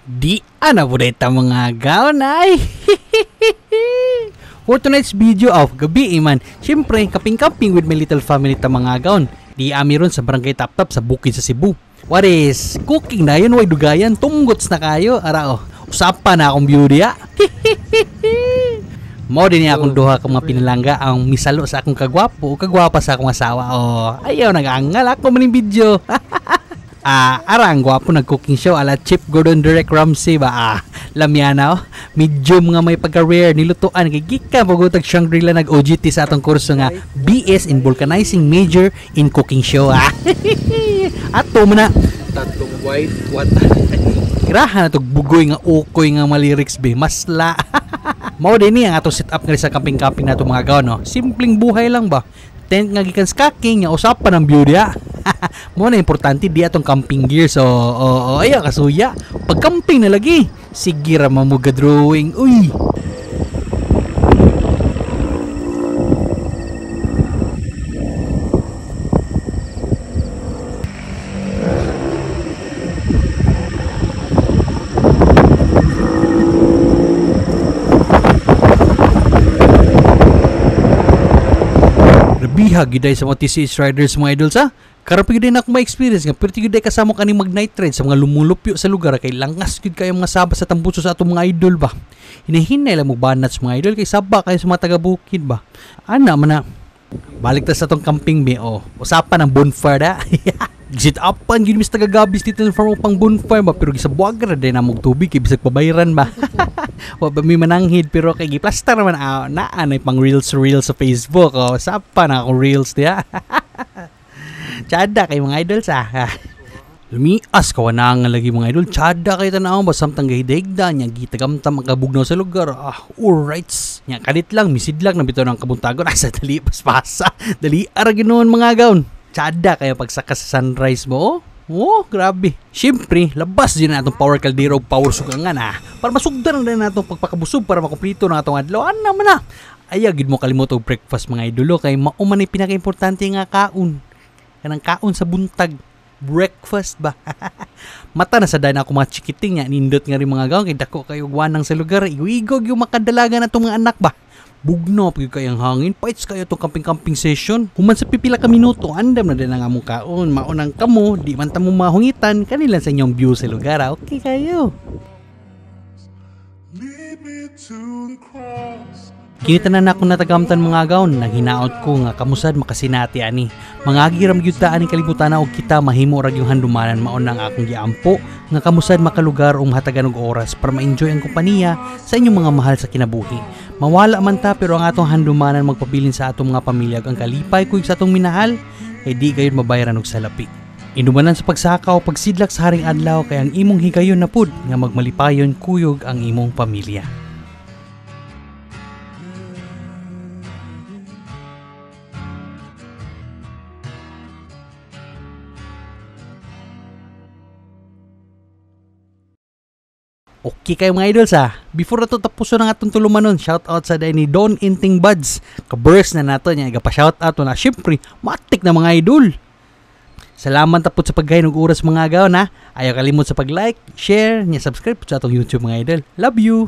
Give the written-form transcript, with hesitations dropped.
Di anabureta mga gaon ay. For tonight's video of gabi iman, syempre kaping-kaping with my little family ta mga gaon. Di amiron sa barangay Taptap sa bukid sa Cebu. What is cooking na yun, way dugayan, tunggots na kayo. Ara usapan na akong beauty ya. Mo din niya akong duha kang mga pinalangga ang misalo sa akong kagwapo o kagwapa sa akong asawa. Ayaw nag-angal ako maning video. Arang gwapo nag-cooking show ala Chef Gordon Derek Ramsay ba? Lamyana medium nga may pagka-rare nilutuan kay gikan pagutag Shangri-La nag-OGT sa atong kurso nga BS in Vulcanizing Major in Cooking Show. Ato mo na tatong white what? Graha na to bugoy nga ukoy nga lyrics be masla. Mao din ni ang atong setup nga sa camping-camping nato mga gaon no. Simpleng buhay lang ba. Tent nga gikan sa kaking nga usapan ng beauty. Mo na importante di atong camping gear so ayo kasuya. Pag camping na lagi, sige ra mamuga drawing. Uy. Bihag giday sa mga TCH riders mga idols ha. Karap gyud din ako ma-experience nga pero gyud kasama kani mag night ride sa mga lumulupyo sa lugar kay langas gyud kayo mga saba sa tambuso sa atong mga idol ba. Hinahinay lang mo banat sa mga idol kay saba kayo sa mga taga-bukid ba. Ana man na. Balik ta sa atong camping be usapan ng bonfire da. Sit upan gyud mis taga-gabis dito sa farm pang bonfire ba pero gisabuag ra din amog tubig kay bisag pabayran ba. Wa ba mi mananghid pero kay giplastar man naanay pang reels sa Facebook sapa na akong reels dia. Tsada kay mga idol sa. Lumias ka na nga lagi mga idol. Tsada kay tanaw ba samtang gahidegda nya gitagamtam ang kabugnaw sa lugar. Alright. Nya kalit lang misidlag na bitaw ng kabuntagon asa dali paspasa. Dali ara ginoon mga gaon. Tsada kayo pagsaka sa sunrise mo. Grabe. Siyempre, labas din na itong power caldero o power sugangan para masugdan na itong pagpakabusog para makumplito na itong adlaw. Ano naman Ayagid mo kalimot og breakfast mga idolo kay mauman ay pinaka-importante nga kaon. Kanang kaon sa buntag. Breakfast ba? Mata na sa dana ako mga chikiting nga nindot nga rin mga gaon kay dako kayo wanang sa lugar. Iwigog yung makadalaga na itong mga anak ba? Bugno pag kayang hangin, fights kayo itong camping-camping session. Human sa pipila ka minuto, andam na din ang among kaon. Maunang kamo, di man tamo mahungitan, kanila sa inyong view sa lugar. Okay kayo. Kinita na ako natagamtan mga gaon, nang hinaot ko nga kamusad makasinati ani. Mga agiram gyud ta ani kalibutan og kita mahimo ra yung handumanan maon ang akong giampo nga kamusad makalugar o mahatagan og oras para ma-enjoy ang kompanya sa inyong mga mahal sa kinabuhi. Mawala man ta pero ang atong handumanan magpabilin sa atong mga pamilya ang kalipay kuyog sa atong minahal kay di gayud mabayaran og salapi. Inumanan sa pagsakaw pagsidlak sa haring adlaw kay ang imong higayon na pud nga magmalipayon kuyog ang imong pamilya. Okay kayo mga idols Before na ito tapuso ng atong tulumanon, shoutout sa ni Don Inting Buds. Ka-burst na nato niya, gapa-shoutout na syempre, matik na mga idol. Salamat tapos sa paggahin ng oras mga gaon Ayaw kalimot sa pag-like, share, niya subscribe sa atong YouTube mga idol. Love you!